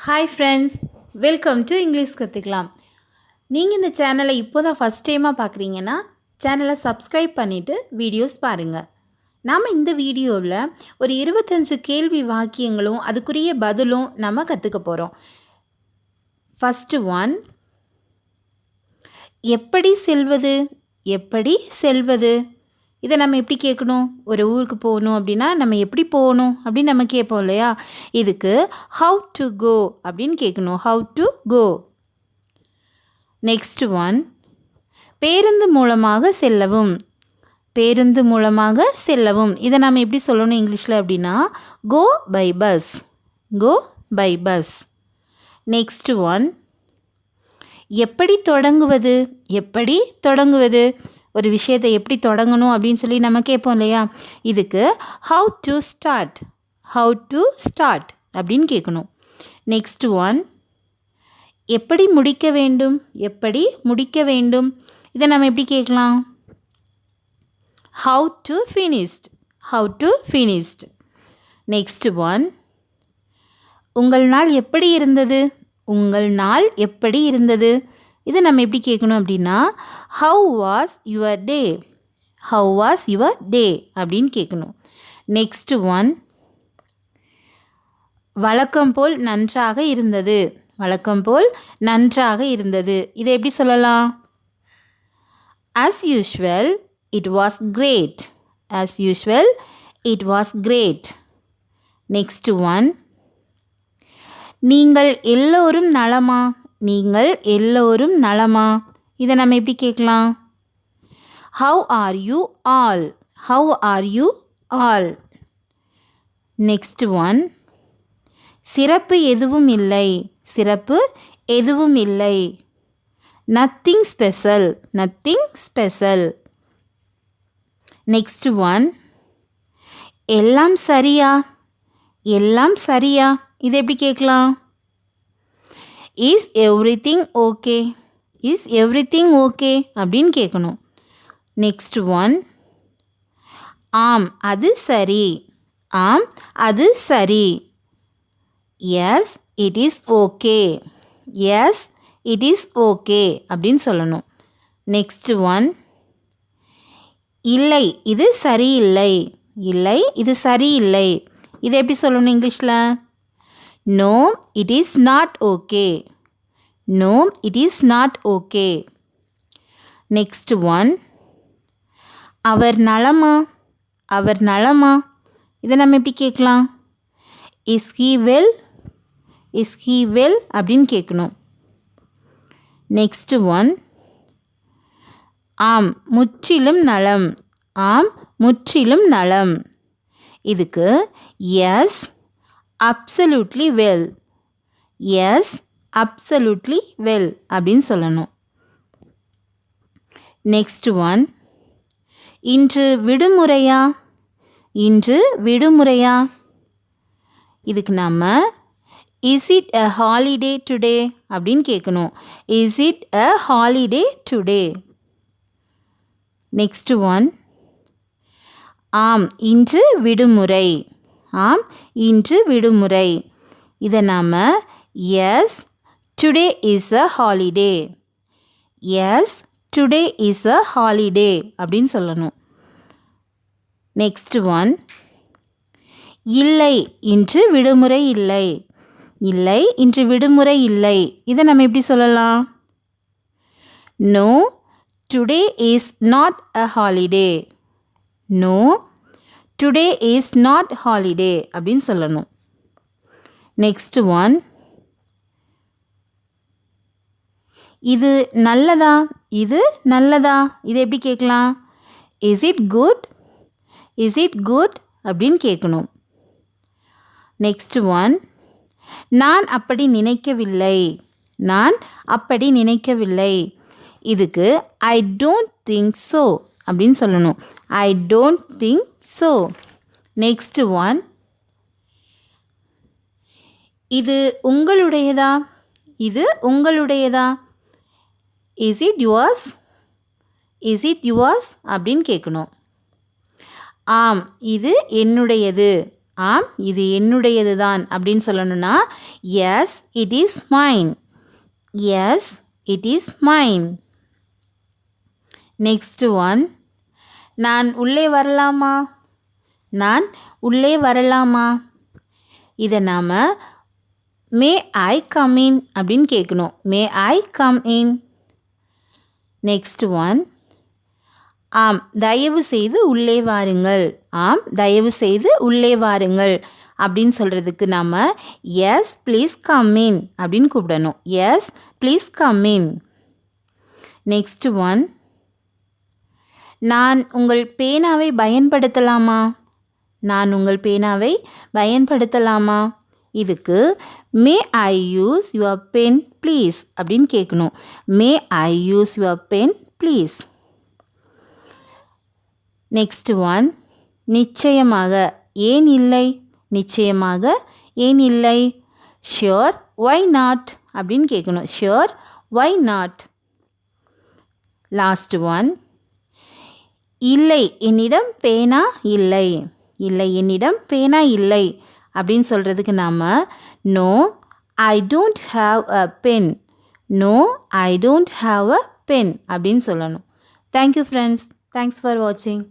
Hi friends, welcome to English கற்றுக்கலாம். நீங்கள் இந்த சேனலை இப்போ தான் ஃபஸ்ட் டைமாக பார்க்குறீங்கன்னா சேனலை சப்ஸ்கிரைப் பண்ணிவிட்டு வீடியோஸ் பாருங்கள். நாம் இந்த வீடியோவில் ஒரு 25 கேள்வி வாக்கியங்களும் அதுக்குரிய பதிலும் நம்ம கற்றுக்க போகிறோம். ஃபஸ்ட்டு ஒன், எப்படி செல்வது? எப்படி செல்வது? இதை நம்ம எப்படி கேட்கணும்? ஒரு ஊருக்கு போகணும் அப்படின்னா நம்ம எப்படி போகணும் அப்படின்னு நம்ம கேட்போம் இல்லையா? இதுக்கு ஹவு டு கோ அப்படின்னு கேட்கணும். How to go. Next one, பேருந்து மூலமாக செல்லவும். பேருந்து மூலமாக செல்லவும் இதை நம்ம எப்படி சொல்லணும் இங்கிலீஷில் அப்படின்னா go by bus. Go by bus. Next one, எப்படி தொடங்குவது? எப்படி தொடங்குவது? ஒரு விஷயத்தை எப்படி தொடங்கணும் அப்படின்னு சொல்லி நம்ம கேட்போம் இல்லையா? இதுக்கு how to start. How to start அப்படின்னு கேட்கணும். நெக்ஸ்ட் ஒன், எப்படி முடிக்க வேண்டும்? எப்படி முடிக்க வேண்டும்? இதை நம்ம எப்படி கேட்கலாம்? How to finished. How to finished. Next one, உங்கள் நாள் எப்படி இருந்தது? உங்கள் நாள் எப்படி இருந்தது? இதை நம்ம எப்படி கேட்கணும் அப்படின்னா how was your day. How was your day அப்படின்னு கேட்கணும். நெக்ஸ்ட் ஒன், வழக்கம் போல் நன்றாக இருந்தது. வழக்கம் போல் நன்றாக இருந்தது இதை எப்படி சொல்லலாம்? as usual it was great. as usual it was great. Next one, நீங்கள் எல்லோரும் நலமா? நீங்கள் எல்லோரும் நலமா? இதை நம்ம எப்படி கேட்கலாம்? How are you all. How are you all. Next one, சிறப்பு எதுவும் இல்லை. சிறப்பு எதுவும் இல்லை. Nothing special. Nothing special. Next one, எல்லாம் சரியா? எல்லாம் சரியா? இதை எப்படி கேட்கலாம்? Is everything okay. Is everything okay அப்படின்னு கேட்கணும். நெக்ஸ்ட் ஒன், ஆம் அது சரி. ஆம் அது சரி. S it is okay. S it is okay அப்படின்னு சொல்லணும். நெக்ஸ்ட் ஒன், இல்லை இது சரியில்லை. இல்லை இது சரியில்லை. இதை எப்படி சொல்லணும் இங்கிலீஷில்? No it is not okay. No it is not okay. Next one, அவர் நலமா? அவர் நலமா? இதை நம்ம எப்படி கேட்கலாம்? Is he well. Is he well அப்படின்னு கேட்கணும். நெக்ஸ்ட் ஒன், ஆம் முற்றிலும் நலம். ஆம் முற்றிலும் நலம். இதுக்கு yes absolutely well. Yes absolutely well அப்படின்னு சொல்லணும். நெக்ஸ்ட் ஒன், இன்று விடுமுறையா? இன்று விடுமுறையா? இதுக்கு நம்ம is it a holiday today அப்படின்னு கேட்கணும். Is it a holiday today. Next one, ஆம் இன்று விடுமுறை. ஆம் இன்று விடுமுறை. இதை நாம் yes today is a holiday. Yes today is a holiday அப்படின்னு சொல்லணும். நெக்ஸ்ட் ஒன், இல்லை இன்று விடுமுறை இல்லை. இல்லை இன்று விடுமுறை இல்லை. இதை நம்ம எப்படி சொல்லலாம்? No today is not a holiday. No today is not holiday அப்படின்னு சொல்லணும். நெக்ஸ்ட் ஒன், இது நல்லதா? இது நல்லதா? இதை எப்படி கேட்கலாம்? Is it good. Is it good அப்படின்னு கேட்கணும். நெக்ஸ்ட் ஒன், நான் அப்படி நினைக்கவில்லை. நான் அப்படி நினைக்கவில்லை. இதுக்கு ஐ டோன்ட் திங்க் ஸோ அப்படின்னு சொல்லணும். I don't think so. Next one, இது உங்களுடையதா? இது உங்களுடையதா? Is it yours. Is it yours அப்படின்னு கேட்கணும். ஆம் இது என்னுடையது. ஆம் இது என்னுடையது தான் அப்படின்னு சொல்லணும்னா yes it is mine. Yes it is mine. Next one, நான் உள்ளே வரலாமா? நான் உள்ளே வரலாமா? இதை நாம் மே ஐ கம் இன் அப்படின்னு கேட்கணும். May I come in. Next one, ஆம் தயவு செய்து உள்ளே வாருங்கள். ஆம் தயவு செய்து உள்ளே வாருங்கள் அப்படின்னு சொல்கிறதுக்கு நாம் எஸ் ப்ளீஸ் கம் இன் அப்படின்னு கூப்பிடணும். Yes please come in. Next one, நான் உங்கள் பேனாவை பயன்படுத்தலாமா? நான் உங்கள் பேனாவை பயன்படுத்தலாமா? இதுக்கு may I use your pen please அப்படின்னு கேட்கணும். May I use your pen please. Next one, நிச்சயமாக ஏன் இல்லை? நிச்சயமாக ஏன் இல்லை? ஷியோர் ஒய் நாட் அப்படின்னு கேட்கணும். Sure why not. Last one, இல்லை என்னிடம் பேனா இல்லை. இல்லை என்னிடம் பேனா இல்லை அப்படின்னு சொல்கிறதுக்கு நாம் no I don't have a pen. No I don't have a pen அப்படின்னு சொல்லணும். Thank you friends. தேங்க்ஸ் ஃபார் வாட்சிங்.